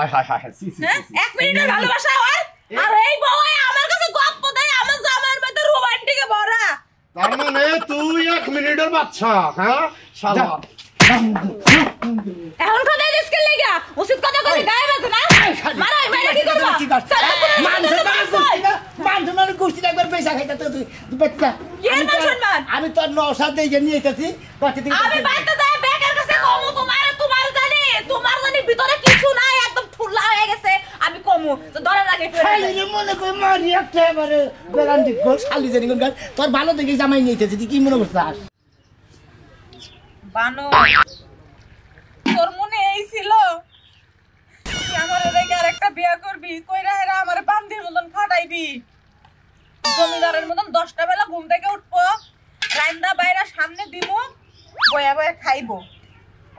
হায় হায় হায় C C 1 মিনিটের ভালোবাসা হয় আর এই বউ আমার কাছে গপ্প দেয় আমার জামাইয়ের মধ্যে রোমান্টিকে ভরা তার মানে তুই 1 মিনিটের বাচ্চা হ্যাঁ শালা এখন কথা দিসকে লাগা উচিত কথা কই গায়ে বাজে না মারাই মারা কি করবা মান গোষ্ঠী একবার পয়সা খাইতে তুই বেটা আমি তোর নৌসাদ দিয়ে নিয়ে এসেছি আমি বাইতে যাই বেকার কাছে কমু তোমার জানি ভিতরে কিছু নাই একদম ঠুলা হয়ে গেছে আমি কমু তো ধরে লাগে খালি মনে কই মারি একেবারে বেলান্ডি গোল শালি জানি কোন গাছ তোর ভালো দেখে জামাই নিয়ে এসেছি তুই কি মনে করছিস বানো তোর মনে এই ছিল তুই আমার রেগে আরেকটা বিয়ে করবি কইরা হেরা আমার বান্দির মতন খাটাইবি জমিদারের মতন 10টা বেলা ঘুম থেকে উঠবো রান্না বাইরা সামনে দিমু বয়া বয়া খাইবো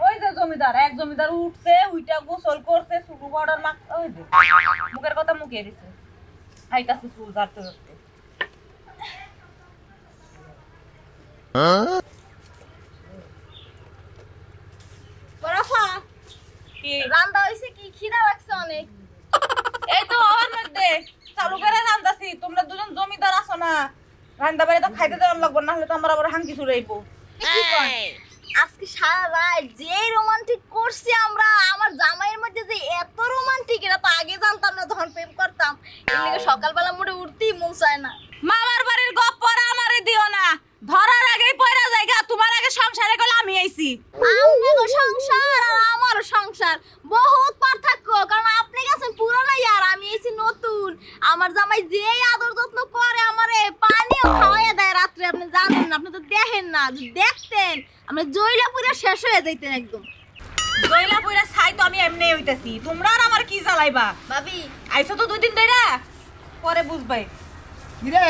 ওই যে জমিদার এক জমিদার উঠছে উইটা গোসল করছে শুকু পাউডার মাখ ওই যে মুখের কথা মুখে দিছে আইতাছে চুল ঝাড়তে ঝাড়তে বরাফা কি রান্না হইছে কি খিদা লাগছে অনেক এই তো ওর মধ্যে চালু করে রান্দাছি তোমরা দুজন জমিদার আছো না রান্না বাইরে তো খাইতে দেওয়ার লাগবে না হলে তো আমরা আবার হাঙ্কি ছুড়াইবো আজকে সারা রাত যে রোমান্টিক করছি আমরা আমার জামাইয়ের মধ্যে যে এত রোমান্টিক এটা তো আগে জানতাম না তখন প্রেম করতাম এর লাগে সকালবেলা মোড়ে উঠতেই মন চায় না মামার বাড়ির গপ্পর আমারে দিও না ধরার আগেই পয়রা জায়গা তোমার আগে সংসারে কল আমি আইছি আপনার সংসার আর আমার সংসার বহুত পার্থক্য কারণ আপনি গেছেন পুরনো আর আমি এসেছি নতুন আমার জামাই যে আদর যত্ন করে আমারে পানিও খাওয়াইয়া দেয় রাত্রে আপনি জানেন না আপনি তো দেখেন না যদি দেখতেন আমরা জয়লাপুরে শেষ হয়ে যাইতেন একদম জয়লাপুরে ছাই তো আমি এমনি হইতাছি তোমরা আর আমার কি জ্বালাইবা ভাবি আইছো তো 2 দিন ধরে পরে বুঝবাই কি রে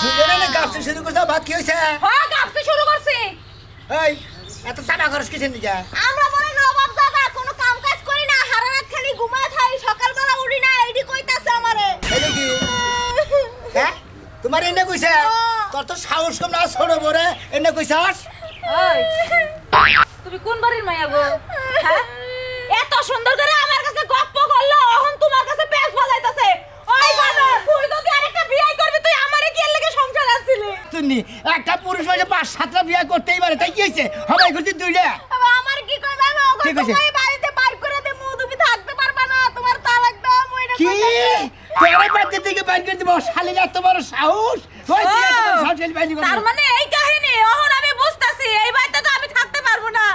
তুই না গাছ শুরু করছ ভাত কি হইছে হ্যাঁ গাছতে শুরু করছি এই এত চাপা খরচ কিসের নিয়ে আমরা বলে নবাব দাদা কোনো কাম কাজ করি না সারা রাত খালি ঘুমায় থাকি সকালবেলা উঠি না এইডি কইতাছে আমারে এই দেখি হ্যাঁ তোমার এনে কইছে তোর তো সাহস কম না ছোট বড়ে এনে কইছাস ওই তুমি কোন বাড়ির মাইয়া গো হ্যাঁ এত সুন্দর করে আমার কাছে গপ্প করলো এখন তোমার কাছে পেছ বাজাইতাছে ওই বাবা তুই যদি আরেকটা বিয়ে করবি তুই আমারে কি এর লাগি সংসার আছিলি তুমি একটা পুরুষ হইছে 5-7টা বিয়ে করতেই পারে তাই কি হইছে হবে করতে দুইটা আমার কি কই জানো তোমার বাড়িতে বাইর করে দে তুমি থাকতে পারবা না তোমার তালাক দাও মইরা কি তোরে বাড়ি থেকে বাইর করে দিব শালি এত বড় সাহস ওই তুই এত বড় সাহস খেলি বাইরে তার মানে এই কাহিনী এখন আমি বুঝতাছি এই বাড়িতে তো আমি থাকতে পারবো না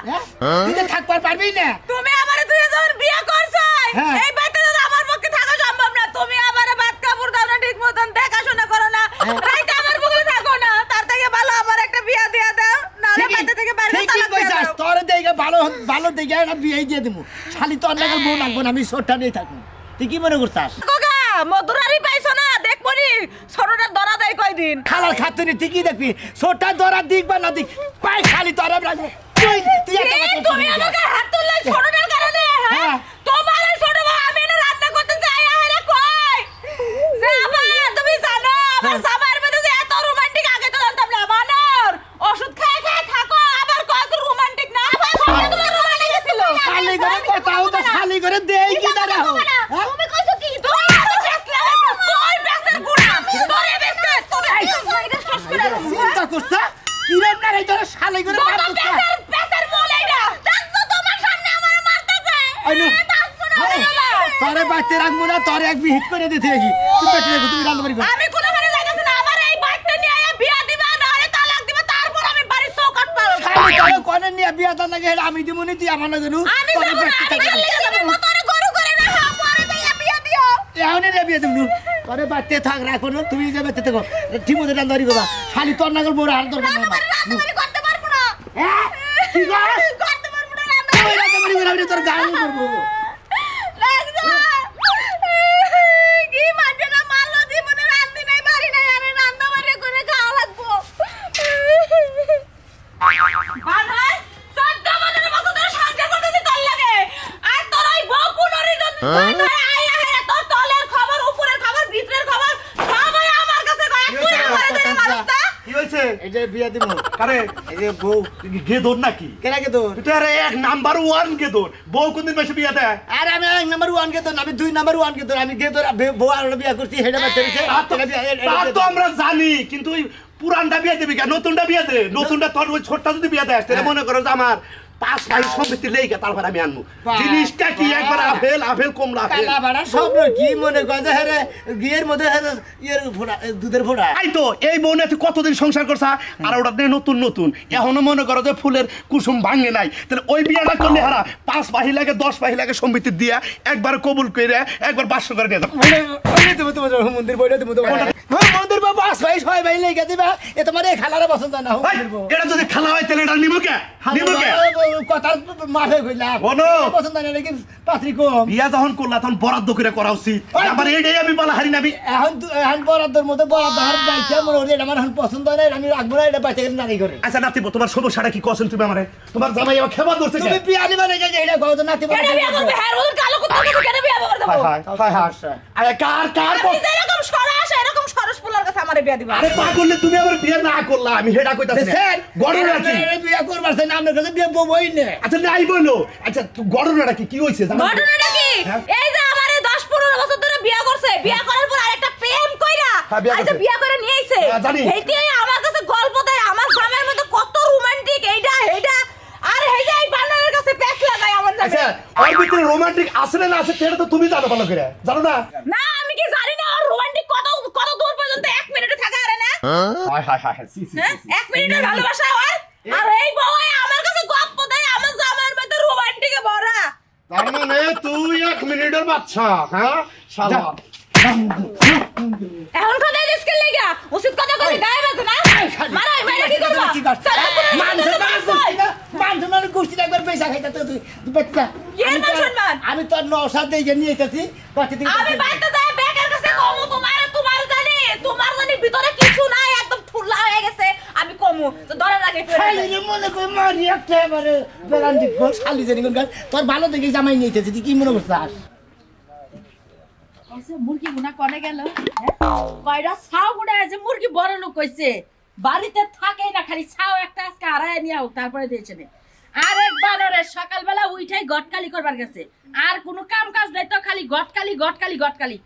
তুই তো থাকবার পারবি না তুমি আমারে তুই যখন বিয়ে করছাই এই বাড়িতে তো আমার পক্ষে থাকা সম্ভব না তুমি আমারে ভাত কাপড় দাও না ঠিক মতন দেখাশোনা করো না রাইতে আমার বুকে থাকো না তার থেকে ভালো আমার একটা বিয়ে দিয়া দাও নালে বাড়ি থেকে বাইরে ঠিক কইছাস তোরে দেইগা ভালো ভালো দেইগা একটা বিয়ে দিয়ে দেবো শালি তোর নাগাল বউ লাগবো না আমি ছোটটা নিয়ে থাকবো তুই কি মনে করছাস কোকা মধুরারি পাইছো না দেখবনি ছোটটা ধরা দেয় কয়দিন খালার খাতুনি ঠিকই দেখবি ছোটটা ধরা দিক বা না দিক পাই খালি তোরা রাখবো তুই তুমি আমাকে হাত তুললে ছোটটার কারণে হ্যাঁ তোমার এই ছোট বউ আমি না রান্না করতে যাই আরে কই যাবা তুমি জানো আমার সাবার মধ্যে যে এত রোমান্টিক আগে তো জানতাম না বানর ওষুধ খেয়ে খেয়ে থাকো আবার কত রোমান্টিক না আবার তোমার রোমান্টিক ছিল খালি করে কথাও তো খালি করে দেই কি দাঁড়া হো তুমি কইছো কি তুই বেসের গুড়া তোরে বেসে তুমি এটা শেষ করে চিন্তা করছ কিরম না রে তোর শালি করে মার দিছ বেসের মোলাই না দেখছো তোমার সামনে আমারে মারতে যায় তোরে বাচ্চা রাখবো না তোরে এক বিহিত করে দিতে কি তুই পেটে রাখো তুমি রান্না করিবা আমি কোনখানে যাইতাছি না আমার এই বাইকটা নিয়ে আয়া বিয়া দিবা না আরে তালাক দিবা তারপর আমি বাড়ি চৌকাট পাবো খালি তোরে কোনে নিয়ে বিয়া দান লাগে আমি দিমুনি তুই আমার না জানু আমি যাব না আমি গাল লেগে যাবো মোটরে গরু করে না হ্যাঁ পরে যাইয়া বিয়া দিও এখনই রে বিয়া দিমু তোরে বাচ্চা থাক রাখো না তুমি যে বাচ্চা থাকো ঠিক মতো রান্না করিবা খালি তোর নাগাল বড় আর দরকার নাই রান্না করতে পারবো না হ্যাঁ কি গাছ করতে পারবো না তুই রান্না করিবা আমি তোর গাল করব কি মাঝে না মারলো জীবনে রান্দি নাই বাড়ি নাই আরে রান্না বাড়ি করে খাওয়া লাগবো বানাই সদ্য মনের মতো তোর সংসার করতেছি তোর লাগে আর তোর ওই বউ পুনরির আয়া হে তোর তলের খবর উপরের খবর ভিতরের খবর সবাই আমার কাছে কয় তুই আমারে ধরে মারছ না কি হইছে এই যে বিয়া দিমু আরে এই যে বউ গেদর নাকি কেনা কে তোর তুই আরে এক নাম্বার 1 গেদর বউ কোনদিন বেশি বিয়া দেয় আরে আমি 1 নাম্বার 1 কে তোর আমি 2 নাম্বার 1 কে তোর আমি কে তোর বউ আর বিয়া করছি হেডা বাচ্চা দিছে তা তো আমরা জানি কিন্তু ওই পুরানটা বিয়া দিবি কেন নতুনটা বিয়া দে নতুনটা তোর ওই ছোটটা যদি বিয়া দেয় তাহলে মনে করো যে আমার 5 ভাই সম্পত্তি লেগে তারপর আমি আনবো জিনিসটা কি একবার আপেল কমলা কালা বাড়া সব কি মনে করে যে হ্যাঁ গিয়ের মধ্যে হ্যাঁ ইয়ের ফোড়া দুধের ফোড়া তাই তো এই বউ তুই কতদিন সংসার করছা আর ওটা নতুন নতুন এখনো মনে করো যে ফুলের কুসুম ভাঙে নাই তাহলে ওই বিয়াটা করলে হারা 5 বাহি লাগে 10 বাহি লাগে সম্পত্তি দিয়া একবার কবুল করে একবার বাসর করে নিয়ে যাবো তোমার মন্দির বইটা দেবো তোমার মন্দির বাবা 5 ভাই 6 ভাই লেগে দিবা এ তোমার এই খালারে পছন্দ না এটা যদি খালা হয় তাহলে এটা নিবো কে কথা মাফে কইলা বলো পছন্দ না নাকি পাত্রী কম বিয়া যখন করলা তখন বরাদ্দ করে করা উচিত আমার এইটাই আমি বলা হারি নাবি এখন বরাদ্দর মধ্যে বরাদ্দ হার বাইছে মনে হচ্ছে আমার এখন পছন্দ নাই আমি রাখবো না এটা বাইছে নারী করে আচ্ছা নাতি তোমার সমস্যাটা কি কছেন তুমি আমারে তোমার জামাই আমার খেবা ধরছে তুমি বিয়া নিবা না যে এটা কও তো নাতি কেন বিয়া করবে হ্যাঁ ওদের কালো কুত্তা কেন বিয়া করবে হায় হায় আরে কার আমি যেরকম সরাস এরকম সরস পোলার কাছে আমারে বিয়া দিবা আরে পা করলে তুমি আমার বিয়া না করলা আমি হেডা কইতাছি গড়না কি বিয়া করবার চাই না আপনার কাছে বিয়া বই না আচ্ছা নাই বলো আচ্ছা গড়নাটা কি হইছে ঘটনাটা কি এই যে আমারে 10-15 বছর ধরে বিয়া করছে বিয়া করার পর আরেকটা প্রেম কইরা আইছে বিয়া করে নিয়ে আইছে এইটি আমার কাছে গল্প দেয় আমার জামাইয়ের মধ্যে কত রোমান্টিক এইটা আরে এই যে এই বানারের কাছে প্যাক লাগায় আমার নামে আচ্ছা ওর ভিতরে রোমান্টিক আছে না আছে সেটা তো তুমি জানো ভালো করে জানো না না আমি কি জানি না ওর রোমান্টিক কত দূর পর্যন্ত 1 মিনিটে থাকা আরে না হায় সি 1 মিনিটের ভালোবাসা হয় আর এই বউ আমার কাছে গল্প দেয় আমার জামাইয়ের মধ্যে রোমান্টিকে ভরা তার মানে তুই 1 মিনিটের বাচ্চা হ্যাঁ শালা এখন কথা ডিসকেল লাগা উচিত কথা কই গায়ে বাজে না মারাই মারা কি করবা মান গোষ্ঠী একবার পয়সা খাইতা তো তুই বাচ্চা আমি তোর নৌসাদ দিয়ে নিয়ে এসেছি আমি বাইতে যাই বেকার কাছে কমু তোমার জানি ভিতরে কিছু নাই একদম ফুলা হয়ে গেছে আমি কমু তো ধরে লাগে খালি মনে কই মারি একেবারে বেলান্তি গোল খালি জানি কোন তোর ভালো দেখে জামাই নিয়ে এসেছি তুই কি মনে করছিস মুরগি গুনা কোনে গেল কয়টা ছাও গুনা আছে মুরগি বড় লোক কইছে বাড়িতে থাকে না খালি ছাও একটা আজকে আড়ায় নিয়ে হোক তারপরে দিয়েছে আরেক বানরে সকালবেলা উইঠাই গটকালি করবার গেছে আর কোনো কাম কাজ নাই তো খালি গটকালি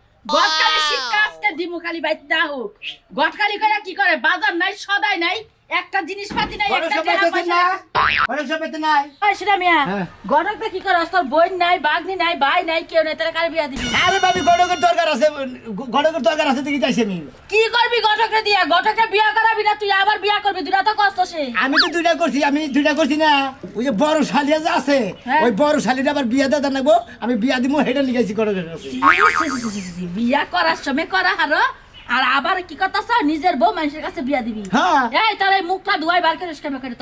শিক্ষা আজকে দিমু খালি বাইতে হোক গটকালি করে কি করে বাজার নাই সদাই নাই একটা জিনিস পাতি নাই একটা টাকা পয়সা অনেক সবাইতে নাই ওই সেটা মিয়া গটকটা কি করে তোর বোন নাই বাগনি নাই ভাই নাই কেউ নাই তারা কারে বিয়া দিবি আরে বাবি গড়কের দরকার আছে তুই যাইছি আমি কি করবি গটকে দিয়া গটকে বিয়া করাবি না তুই আবার বিয়া করবি দুটা তো কষ্ট সে আমি তো দুইটা করছি না ওই যে বড় শালিয়া যে আছে ওই বড় শালির আবার বিয়া দাদা নাগবো আমি বিয়া দিমু হেডা লিখাইছি গড়কের বিয়া করার সময় করা হারো আর আবার কি কথা নিজের বউ মানুষের কাছে বিয়া দিবি এই তাহলে মুখটা ধুয়াই বার করে কেমন করে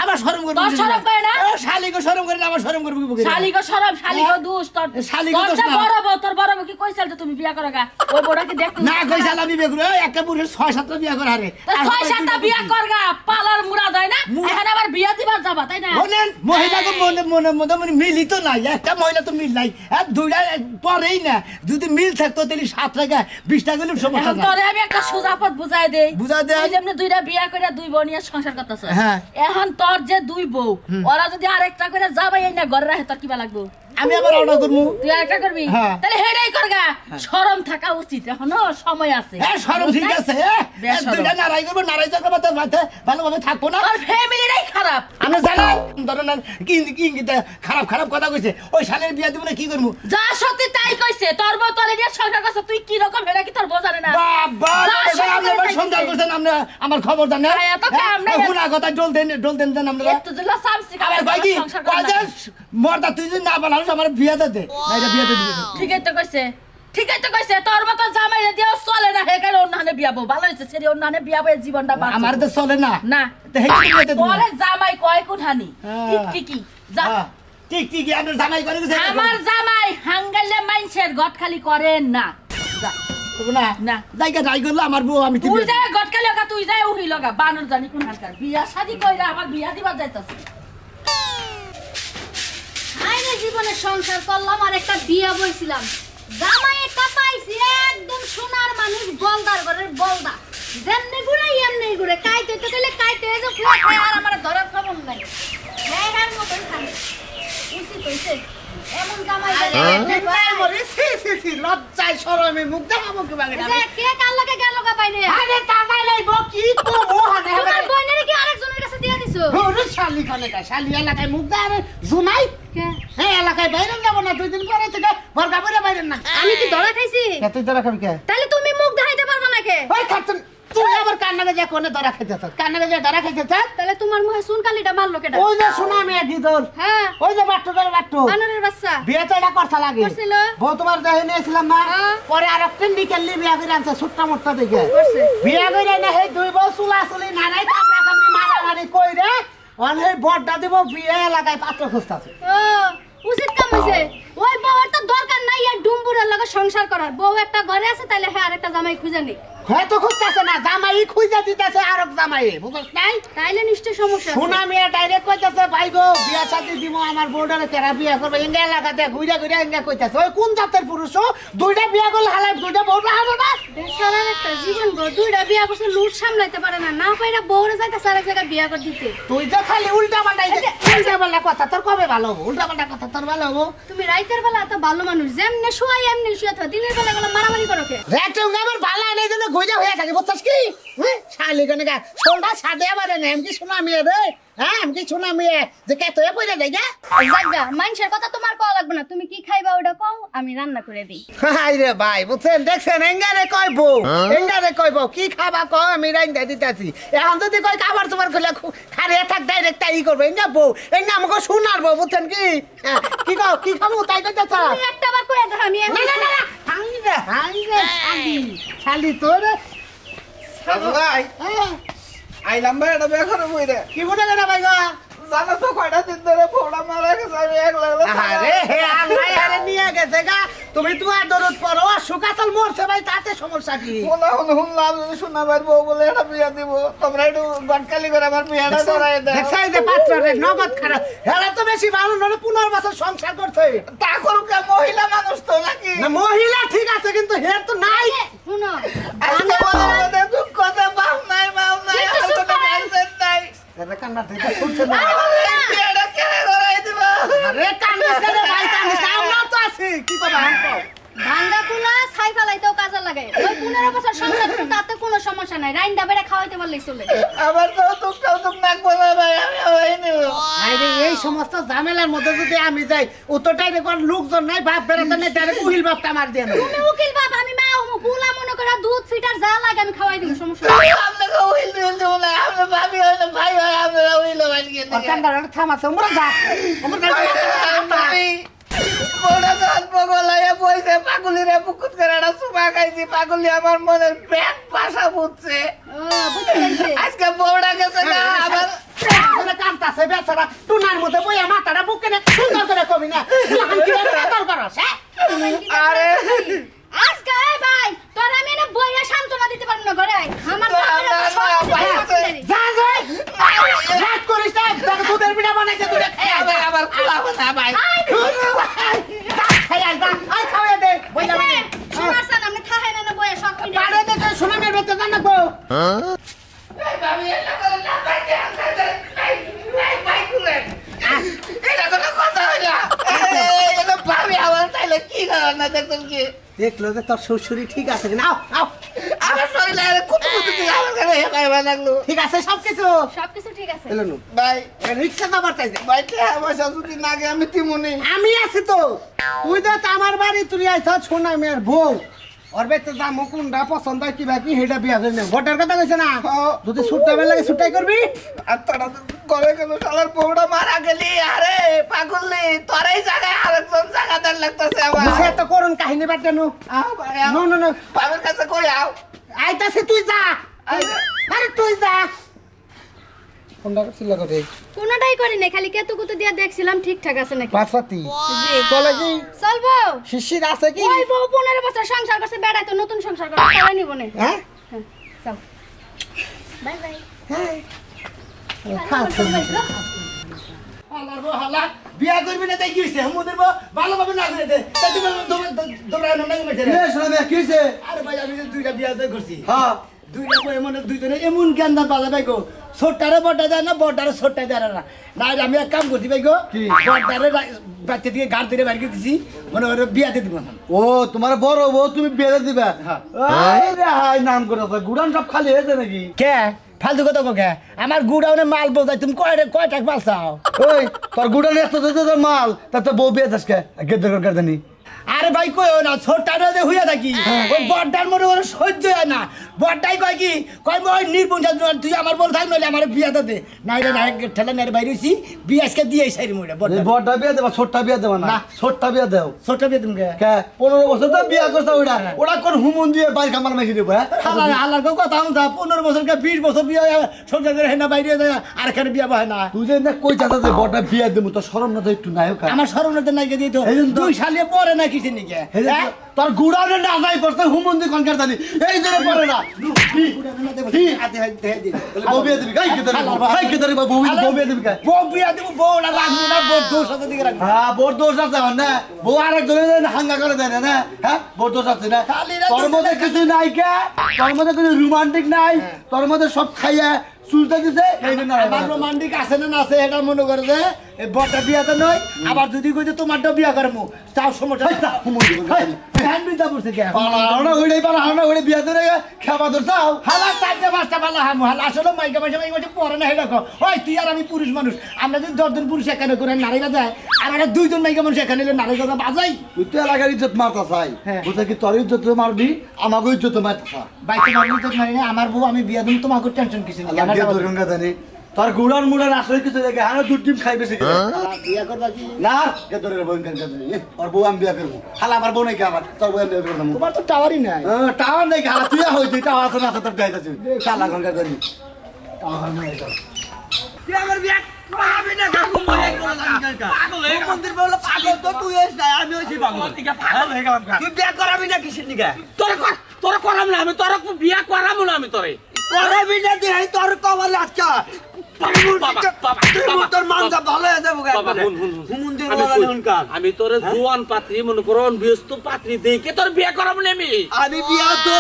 আবার শরম করবি তোর শরম করে না শালিকে শরম করে না আবার শরম করবি কি শালিকে শরম শালিকে দুষ তোর বড় বউ তোর বড় বউ কি কইছাল তো তুমি বিয়া করগা ওই বড়া কি দেখ না কইছাল আমি বিয়া করব একটা পুরুষ 6-7টা বিয়া করা রে 6-7টা বিয়া করগা পালার মুড়া যায় না এখন আবার বিয়া দিবার যাবা তাই না বলেন মহিলাকে মনে মিলিত নাই একটা মহিলা তো মিল নাই আর দুইটা পরেই না যদি মিল থাকতো তাহলে 7 টাকা 20 টাকা হলে সমস্যা নাই তোরে আমি একটা সুজাপত বুঝাই দেই ওই যেমনে দুইটা বিয়া কইরা দুই বোন নিয়ে সংসার করতেছ এখন তোর যে দুই বউ ওরা যদি আরেকটা কইরা যাবাই না ঘরে রাখে তোর কিবা লাগবো আমি আবার অর্ডার করব তুই আরেকটা করবি তাহলে হেডাই করগা শরম থাকা উচিত এখনো সময় আছে হ্যাঁ শরম ঠিক আছে দুইটা নারাই করব নারাই করব তো ভালোভাবে থাকবো না আর ফ্যামিলিটাই খারাপ আমি জানি ধরেন কি খারাপ কথা কইছে ওই শালের বিয়া দিব না কি করব যা সত্যি তাই কইছে তোর বউ তোরে নিয়ে সংসার করছ তুই কি রকম হেডা কি তোর বউ জানে না বাবা আপনি আবার সন্দেহ করছেন আপনি আমার খবর জানেন এত কাম নাই গুনা কথা ডল দেন আমরা এত দিলা সামসি আবার ভাই কি কয়জন মর্দা তুই যদি না বলাস আমার বিয়া দে না এটা বিয়া দিবি ঠিকই তো কইছে তোর মত জামাই দিও চলে না হেকার অন্যনে বিয়াবো ভালো হইছে সেরি অন্যনে বিয়াবো জীবনটা বাঁচে আমার তো চলে না না তো হেকার বিয়া দিবি পরে জামাই কয় কোঠানি টিকটিকি যা টিকটিকি আপনার জামাই করে গেছে আমার জামাই হাঙ্গালে মাইনছের গটখালি করে না যা না না জায়গা যাই করলো আমার বউ আমি তুই যা গটখালি লগা তুই যা উহি লগা বানর জানি কোন হালকার বিয়া শাদি কইরা আমার বিয়া দিবা যাইতাছে আইনে জীবনে সংসার করলাম আর একটা বিয়া বইছিলাম জামাই একটা পাইছি একদম সোনার মানুষ বলদার ঘরের বলদা যেমনে ঘুরে এমনি ঘুরে কাইতে তো গেলে কাইতে যে ফুয়া খায় আর আমার ধরার খবর নাই হ্যাঁ মতন খাবে উচিত হইছে এমন জামাই মরে সি লজ্জায় শরমে মুখ দেখাবো কি বাগে যে কে কাল লাগে গেল গা বাইনে আরে টাকা লাইবো কি তো মোহানে হবে তোমার বইনের কি আরেকজনের কাছে দিয়ে দিছো ওরে শালি কলে কা শালি এলাকায় মুখ দে আরে জুনাই কে হ্যাঁ এলাকায় বাইরে যাব না 2 দিন পরে থেকে বর্গা পরে বাইরে না আমি কি ধরা খাইছি তুই ধরা খাবি কে তাহলে তুমি মুখ দেখাইতে পারবে না কে ওই খাতুন তুই আবার কান্নাকে যা কোনে ধরা খাইতেছ কান্নাকে যা ধরা খাইতেছ তাহলে তোমার মুখে সুন কালিটা মারলো কেডা ওই যে শোনা আমি গিদর হ্যাঁ ওই যে বাট্টু বানরের বাচ্চা বিয়ে তো এটা করতে লাগে করছিল বউ তোমার দেহে নিয়েছিলাম না হ্যাঁ। পরে আর একটা নিকেলি বিয়া করে আনছে ছুট্টা মোট্টা দেখে করছে বিয়া করে না হে দুই বউ চুলা চুলি নানাই কামড়া কামড়ি মারামারি কই রে অনেক বড়টা দিব বিয়ে এলাকায় পাত্র খুঁজতেছে ও উচিত কাম হইছে ওই বউয়ের তো দরকার নাই আর ডুম্বুরের লগে সংসার করার বউ একটা ঘরে আছে তাইলে হ্যাঁ আরেকটা জামাই খুঁজে নি হয়তো খুঁজতেছে না জামাই খুঁজে দিতেছে আরক জামাই বুঝছ নাই তাইলে নিশ্চয় সমস্যা আছে। শোনা মেয়ে ডাইরেক্ট কইতাছে ভাই গো বিয়া শাদি দিব আমার বউডারে তেরা বিয়া করবে ইন্ডিয়া এলাকাতে ঘুরে ঘুরে ইন্ডিয়া কইতাছে ওই কোন জাতের পুরুষ ও দুইটা বিয়া করলে হালাই দুইটা বউটা হবে না বেচারার একটা জীবন গো দুইটা বিয়া করছে লুট সামলাইতে পারে না না পাইরা বউরে যাইতাছে আরেক জায়গায় বিয়া করে দিতে তুই তো খালি উল্টা পাল্টা কথা তোর কবে ভালো হবো উল্টা পাল্টা কথা তোর ভালো হবো তুমি রাইতের বেলা এত ভালো মানুষ যেমনে শুয়াই এমনি শুয়ে থাকো দিনের বেলা গুলো মারামারি করো কে রেটে আমার ভালো নেই জন্য ঘুরে হয়ে থাকে বুঝছিস কি শালি কেন গা সোলটা সাদে আবার এনে আমি কি শোনা মেয়ে রে হ্যাঁ আমি কি শোনা মেয়ে যে কে তোয়ে পড়ে যাই গা জাগা মানুষের কথা তোমার কওয়া লাগবে না তুমি কি খাইবা ওটা কও আমি রান্না করে দিই হাই রে ভাই বুঝছেন দেখছেন এঙ্গারে কইবো কি খাবা কও আমি রাইন্দা দিতাছি এখন যদি কই খাবার তোমার কইলে খারে থাক ডাইরেক্ট তাই করবে এঙ্গা বউ এঙ্গা আমাকে শোনার বউ বুঝছেন কি কি কও কি খাবো তাই কইতাছ তুমি একটা বার কইয়া দাও আমি না না না হাই রে শালি তোর ভাই আইলাম ভাই এটা বেখানে বই রে কি বলে গেল ভাই গো জানো তো কয়টা দিন ধরে ফোড়া মারা গেছে আমি এক লাগলো আরে হে আল্লাহ আরে নিয়ে গেছে গা তুমি তোমার দরদ পড়ো সুকাতল মরছে ভাই তাতে সমস্যা কি শুনলাম যদি শোনা পারবো বলে এটা বিয়া দিব তোমরা একটু গটকালি করে আমার বিয়াটা ধরাই দেয় দেখছাই যে পাত্রে নগদ খারাপ হেলা তো বেশি ভালো নলে 15 বছর সংসার করছে তা করুক মহিলা মানুষ তো নাকি না মহিলা ঠিক আছে কিন্তু হের তো নাই শুনো আজকে বলে দুঃখ কথা বাপ নাই আর কোনো গার্জেন নাই আরে কান্না থেকে ফুটছে না বিয়াটা কেন ধরাই দিব আরে কান্না করে ভাই কান্না আমরা তো আছি কি কথা আনতো ভাঙ্গা কুলা ছাই ফেলাইতেও কাজে লাগে ওই 15 বছর সংসার করতে তাতে কোনো সমস্যা নাই রাইন্দা বেড়ে খাওয়াইতে পারলেই চলে আবার তো তুক নাক বলা ভাই আমি হই নিব আরে এই সমস্ত ঝামেলার মধ্যে যদি আমি যাই অতটাই রে কোন লোকজন নাই বাপ বেরাতে নেই ডাইরেক্ট উহিল বাপটা মার দেন তুমি উকিল বাপ আমি মা ও কুলা মনে করে দুধ ফিটার যা লাগে আমি খাওয়াই দিব সমস্যা নাই আপনাকে হইল দিব না আপনি ভাবি হইল ভাই হয় আপনারা হইল ভাই কি কান্দার থামাছে আমরা যা আমরা বড় গান বগলায় বইছে পাগলিরে বুকুত করে একটা সুপা খাইছি পাগলি আমার মনের পেট পাশা বুঝছে ও বুঝতে পারছি আজকে বউটা গেছে না আবার মানে কান্তাছে বেচারা টুনার মধ্যে বইয়া মাথাটা বুকে না সুন্দর করে কবি না লাহান কি দরকার করছ হ্যাঁ আরে আজকে এই ভাই তোর আমি না বইয়া সান্তনা দিতে পারব না ঘরে আয় আমার যা যা রাত করিস না তোর দুধের পিঠা বানাইছে দুধে খেয়ে আবার খোলাবো না ভাই খাই আইবা আই খাওয়া দে বইলা শোনার সান আমি থাহে না বইয়া সব মিলে পাড়ে দে তো শোনা মেরে তো জানা গো এই ভাবি এটা করে না ভাই ভাই কুলে এটা কোনো কথা হইলা এটা ভাবি আবার তাইলে কি করার না দেখুন কি দেখলো যে তোর শ্বশুরি ঠিক আছে নাও নাও আমার শরীরে কত কত দিন আমার কাছে হেপাইবা লাগলো ঠিক আছে সবকিছু সবকিছু ঠিক আছে এলো নু ভাই রিক্সা যাবার চাইছে ভাই পয়সা যদি না গে আমি তিমুনি আমি আছি তো তুই তো আমার বাড়ি তুই আইছ শোনা মেয়ের বউ ওর বেতে যা মুকুন্ডা পছন্দ কি বাকি হেটা বিয়া করে নে ভোটার কথা কইছে না যদি ছুটটা বেলা লাগে ছুটাই করবি আর তারা করে গেল শালার বউটা মারা গেলি আরে পাগললি তোরই জায়গায় আরেকজন জায়গাদার লাগতেছে আমার সে তো করুন কাহিনী বাদ নু আও ভাই আও। নো নো নো বাবার কাছে কই আও আইতাছে তুই যা আরে তুই যা কোনটা ছিল করে কোনটাই করি না খালি কেতুকুতু দিয়া দেখছিলাম ঠিকঠাক আছে নাকি বাছাতি জি চলে কি চলবো শিশির আছে কি ওই বউ 15 বছর সংসার করছে বেড়াই তো নতুন সংসার করে সবাই নিব না হ্যাঁ চল বাই বাই হ্যাঁ হালার বউ হালা বিয়া করবি না তাই কি হইছে আমাদের বউ ভালোভাবে না করে দে তাই তুমি তোমরা না মেটে রে শোনা কি হইছে আরে ভাই আমি যে দুইটা বিয়া করছি হ্যাঁ দুইটা বই এমন দুইজনে এমন জ্ঞান দান পাওয়া ভাই গো ছোটটারে বড়টা দেয় না বড়টারে ছোটটা দেয় না না আমি এক কাম করছি ভাই গো বড়টারে বাচ্চা থেকে গাড় দিয়ে বাইরে দিছি মনে করে বিয়াতে দিব ও তোমার বড় বউ তুমি বিয়ে দিবা হাই নাম করে গুড়ান সব খালি হয়েছে নাকি কে ফালতু কথা কে আমার গুড়াউনে মাল বোঝাই তুমি কয়টা মাল চাও ওই তোর গুড়ান এত মাল তার তো বউ বিয়ে যাসকে গেদ্দ করে জানি আরে ভাই কইও না ছোটটা যে হইয়া থাকি ওই বড়টার মনে করে সহ্য হয় না বড়টাই কয় কি কয় ওই নির্বংশ তুই আমার বল থাক নইলে আমার বিয়াতে দে নাই রে নাই ঠেলা নেড়ে বাইরে হইছি বিয়ে আজকে দিয়ে সাইরি মুড়ে বড়টা বিয়ে দেবা ছোটটা বিয়ে দেবা না ছোটটা বিয়ে দেও ছোটটা বিয়ে তুমি কে 15 বছর তো বিয়ে করছ ওটা কোন হুমুন দিয়ে বাইরে কামার মেখে দেবো হালার হালার কথা আমরা 15 বছর কে 20 বছর বিয়ে সংসার করে হেনা বাইরে যায় আর এখানে বিয়ে হয় না তুই যে না কই চাতা যে বড়টা বিয়ে দেবো তো শরম না তো একটু নাই আমার শরম না নাই দিই তো দুই সালে পরে না কিছু নি কে তোর গুড়ানে না যাই করতে হুমুন দিয়ে কনকার জানি এই জন্য পরে না বউ বিয়ে দিবি গাই কে ধরে বউ বিয়ে দিবি গাই বউ বিয়ে দিব বউ না রাখবো না বউ দোষ আছে দিকে রাখবো হ্যাঁ বড় দোষ আছে না বউ আরেক ধরে হাঙ্গা করে দেয় না হ্যাঁ বড় দোষ আছে না তোর মধ্যে কিছু নাই কে তোর মধ্যে কিছু রোমান্টিক নাই তোর মধ্যে সব খাইয়া চুলটা দিছে এই জন্য আমার রোমান্টিক আছে না আছে এটা মনে করে যে বড়টা বিয়াতে নয় আবার যদি কইতে তোমারটা বিয়া করমু তাও সমস্যা হ্যান্ড বিদা বসে কে পালা ওইটাই পালা হাওনা ওইটা বিয়া ধরে খাবা ধরছাও হালা চাইতে পাঁচটা পালা হামু হালা আসলে মাইকা মাইকা পরে না হেডা কো ওই তুই আর আমি পুরুষ মানুষ আমরা যদি 10 জন পুরুষ এখানে করে নারীরা যায় আর আমরা 2 জন মাইকা মানুষ এখানে নারী কথা বাজাই তুই তো এলাকার ইজ্জত মারতা চাই বুঝা কি তোর ইজ্জত মারবি আমাকে ইজ্জত মারতা ভাই তোমার ইজ্জত মারি না আমার বউ আমি বিয়া দিন তোমাকে টেনশন কিছু নেই আমার ধরুঙ্গা জানি তোর গুড়ার মুড়ার আসলে কিছু দেখে আর দুধ ডিম খাইবে সে বিয়া করবা কি না কে তোর বউ কেন জানি আর বউ আমি বিয়া করব হালা আমার বউ নাই কি আমার তোর বউ আমি বিয়া করব তোমার তো টাওয়ারই নাই টাওয়ার নাই হালা তুই হইছিস টাওয়ার আছে না তোর গাইতাছিস শালা গঙ্গা জানি টাওয়ার নাই তুই আমার বিয়া করাবি না কাকু মনে পাগল হয়ে মন্দির বলে পাগল তো তুই হইস না আমি হইছি পাগল ঠিক আছে পাগল হয়ে গেলাম তুই বিয়া করাবি না কিসের নিগা তোর করাম না আমি তোর বিয়া করাবো না আমি তোরে করাবি না দেই তোর কবল আজকা আমি তোর জোয়ান পাত্রী মনে করো ব্যস্ত পাত্রী দেখে তোর বিয়ে করাবো না আমি বিয়া তো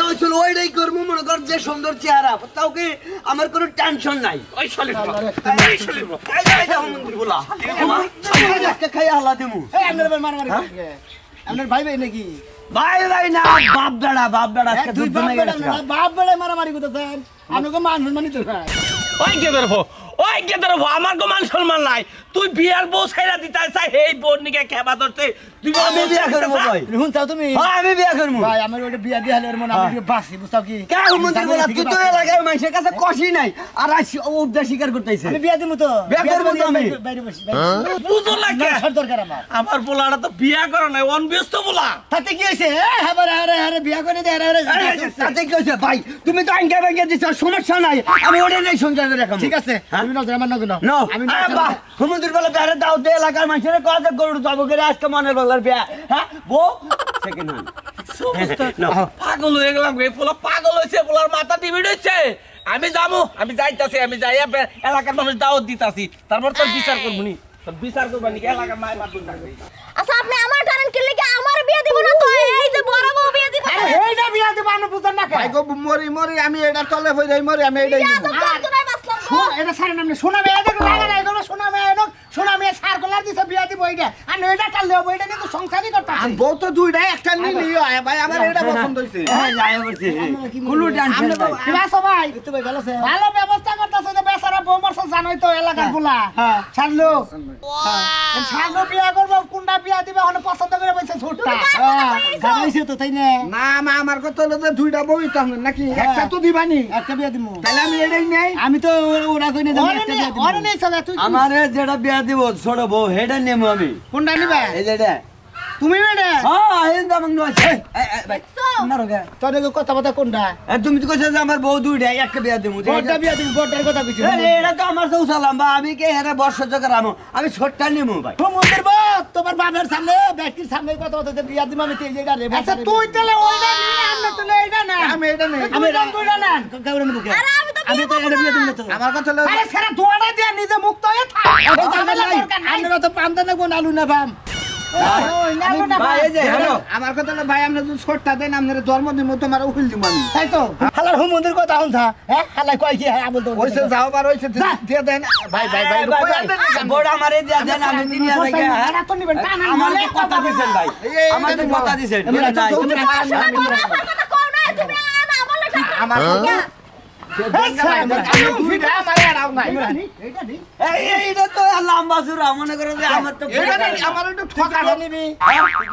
হয়েছিল ওইটাই করবো মনে কর যে সুন্দর চেহারা তাও কি আমার কোনো টেনশন নাই ওই চলে খাই হালা দেবো আপনার ভাই ভাই নাকি ভাই ভাই না বাপ বেড়া তুই বাপ বেড়া মারামারি করতেছেন আমাকে মান সম্মানই তো ভাই ওই কে ধরবো আমার গো মান সম্মান নাই তুই বিয়ার বউ ছাইরা দিতে চাই এই বোন নিকে খেবা ধরতে তুই আমি বিয়া করবো ভাই রুহুন চাও তুমি আমি বিয়া করবো ভাই আমার ওটা বিয়া দিয়ে হলে মনে আমি বাসি বুঝতাও কি কেন মন্দির বলা তুই তো এলাকার মানুষের কাছে কষি নাই আর উদ্দা স্বীকার করতেছে আমি বিয়া দিমু তো বিয়া করবো তো আমি বাইরে বসি বুঝো লাগে দরকার আমার পোলাটা তো বিয়া করে নাই অনব্যস্ত পোলা তাতে কি হইছে হ্যাঁ আরে বিয়া করে দে আরে তাতে কি হইছে ভাই তুমি তো আঙ্গা ভাঙ্গা দিছ সমস্যা নাই আমি ওটা নেই সংসারে রাখবো ঠিক আছে তুমি না আমার না নাও আমি মন্দির বলা বেড়ে দাও দে এলাকার মানুষের কথা গরু যাবো করে আজকে মনের বলার বিয়া হ্যাঁ বউ সেকেন্ড পাগল হয়ে গেলাম রে পোলা পাগল হয়েছে পোলার মাথা টিভিড হচ্ছে আমি যাবো আমি যাইতাছি আমি যাই এলাকার মানুষ দাওয়াত দিতাছি তারপর তোর বিচার করবো নি তোর বিচার করবো নি এলাকার মায়ের মাধ্যম থাকবে আচ্ছা আপনি আমার টানেন কি লাগি আমার বিয়ে দিব না তো এই যে বড় বউ বিয়ে দিবে এইটা বিয়া দিব আমি বুঝতাম না ভাই গো মরি আমি এটা তলে হই যাই মরি আমি এইটাই বিয়া তো যন্ত্রণায় বাঁচলাম গো। এটা সারে নামনে সোনা মেয়ে দেখো লাগা নাই গো সোনা মেয়ে সার কলার দিছে বিয়া দিব এইটা আর এটা টাল দেব এটা নিয়ে তো সংসারই করতে আছে বউ তো দুইটা একটা নিলি হয় ভাই আমার এটা পছন্দ হইছে হ্যাঁ যাই বলছি কোনো টেনশন নাই বাসো ভাই তো ভাই ভালো আছে ভালো ব্যবস্থা করতেছে যে বেচারা বউ মরছ জানোই তো এলাকার পোলা ছাড়লো ছাড়লো বিয়া করব কোনটা বিয়া দিবে ওখানে পছন্দ করে বলছে ছোটটা জানাইছে তো তাই না না মা আমার কথা হলো যে দুইটা বউই তো নাকি একটা তো দিবানি একটা বিয়া দিমু তাহলে আমি এটাই নেই আমি তো ওরা কই না জানি একটা বিয়া দিমু ওরে নেই সদা তুই আমারে যেটা বিয়া দিব ছোট বউ হেডা নেমু আমি কোনটা নিবা এই যেটা তুমি বেটা হ্যাঁ এই দাম নয় ভাই না রোগা তোর কথা কথা কোনটা তুমি তো কইছ যে আমার বউ দুইটা একটা বিয়া দিমু বড়টা বিয়া দিমু বড়টার কথা কইছি এটা তো আমার তো উসালাম বা আমি কে হেরে বর্ষজ করামু আমি ছোটটা নেমু ভাই মন্দির বাপ তোমার বাবার সামনে ব্যক্তির সামনে কথা কথা বিয়া দিমু আমি তেল যেটা রে আচ্ছা তুই তাহলে ওইটা নি আমরা তো এইটা না আমি এটা নেই আমি দুইটা না কাউরে নেব কে আরে আমি তো আমি তো এটা বিয়া দিমু তো আমার কথা হলো আরে সেরা দোয়াটা দিয়া নিজে মুক্ত হয়ে থাক আমরা তো পাম না কোন আলু না পাম ভাই এই যে হ্যালো আমার কথা হলো ভাই আমরা যদি ছোটটা দেন আপনার জন্ম দিব তোমার উকিল দিব আমি তাই তো হালার হুমন্দির কথা হন থা হ্যাঁ হালাই কয় কি হ্যাঁ বলতো ওইসে যাও বার হইছে দিয়ে দেন ভাই ভাই ভাই বড় আমারে দিয়া দেন আমি দিনি আর ভাই তো নিবেন টানা আমার কথা দিবেন ভাই আমার কথা দিবেন আমার এইটা তো লম্বা সুরা মনে করে যে আমার তো আমার একটু ঠকা নিবি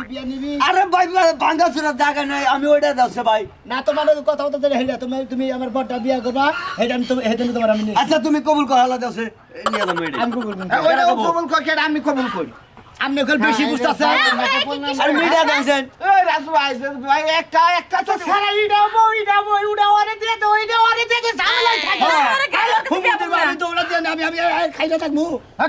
বিয়া নিবি আরে ভাই ভাঙ্গা সুরা জায়গা নাই আমি ওইটা দাসে ভাই না তোমার কথা বলতে হেডা তুমি আমার বড়টা বিয়া করবা হেডা আমি তোমার আমি আচ্ছা তুমি কবুল কর হালা দাসে নিয়ে দাও মেডি আমি কবুল করি আমি কবুল করি আপনি ওখানে বেশি বুঝতেছে আর মিডিয়া দেন এই রাজু ভাই একটা তো সারা ইডা ওরে দিয়ে দাও ইডা ওরে দিয়ে দাও ঝামেলাই থাকে হুমুদের বাড়ি দৌড়া দেন আমি খাইলে থাকবো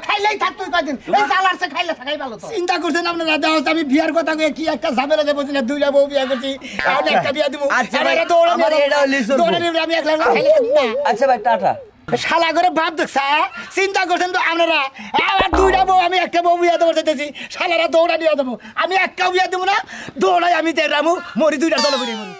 খাইলেই থাক তুই কয়দিন এই সালারসে খাইলে থাকাই ভালো তো চিন্তা করছেন আপনারা দাদা আমি বিয়ার কথা কই কি একটা ঝামেলা দেব বলছিলাম দুইটা বউ বিয়া করছি আমি একটা বিয়া দেব আচ্ছা আরে দৌড়া আমার এটা লিসন দৌড়া নিবি আমি একলা খাইলে না আচ্ছা ভাই টাটা শালা করে বাপ দেখছা চিন্তা করছেন তো আপনারা আমার দুইটা বউ আমি একটা বউ বিয়া দেবো চাইতেছি শালারা দৌড়া দিয়ে দেবো আমি একটা বিয়া দেবো না দৌড়াই আমি দেড়ামু মরি দুইটা দল করি মরি